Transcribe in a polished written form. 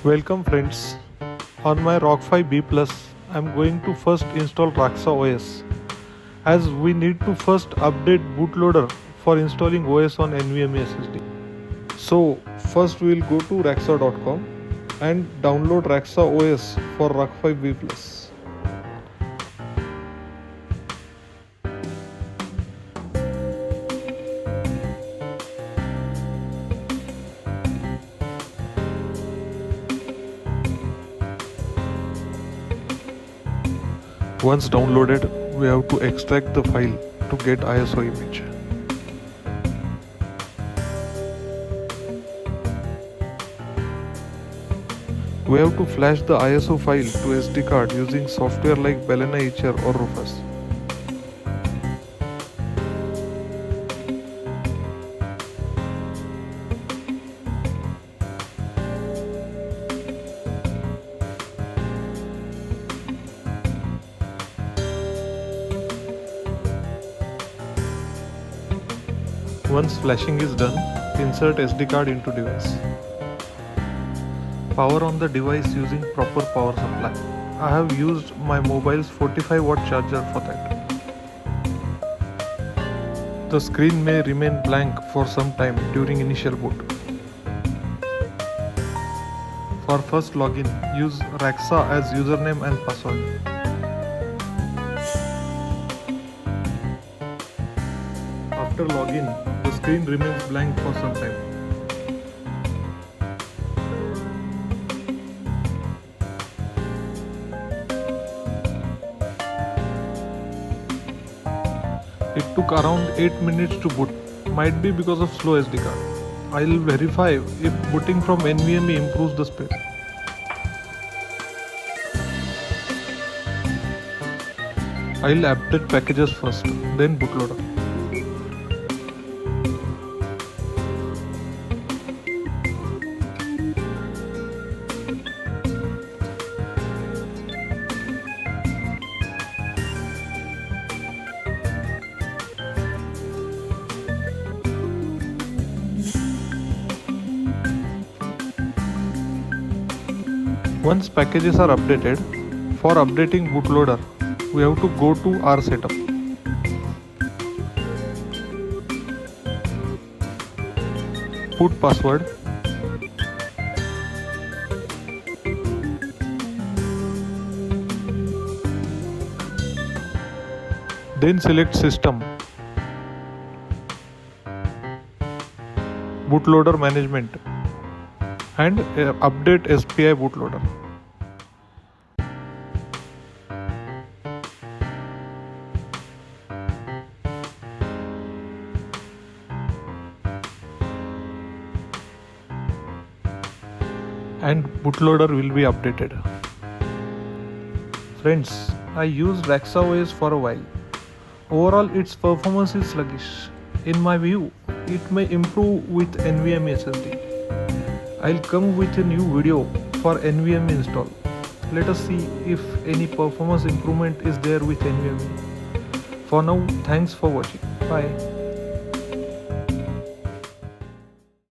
Welcome friends. On my ROG 5B Plus, I am going to first install Radxa OS as we need to first update bootloader for installing OS on NVMe SSD. So first we will go to radxa.com and download Radxa OS for ROG 5B Plus. Once downloaded, we have to extract the file to get ISO image. We have to flash the ISO file to SD card using software like Balena Etcher or Rufus. Once flashing is done, insert SD card into device. Power on the device using proper power supply. I have used my mobile's 45-watt charger for that. The screen may remain blank for some time during initial boot. For first login, use Radxa as username and password. After login, the screen remains blank for some time. It took around 8 minutes to boot, might be because of slow SD card. I'll verify if booting from NVMe improves the speed. I'll update packages first, then bootloader. Once packages are updated, for updating bootloader, we have to go to our setup. Put password. Then select system. Bootloader management. And update SPI bootloader. And bootloader will be updated. Friends, I used Radxa OS for a while. Overall, its performance is sluggish. In my view, it may improve with NVMe SSD. I'll come with a new video for NVMe install. Let us see if any performance improvement is there with NVMe. For now, thanks for watching. Bye.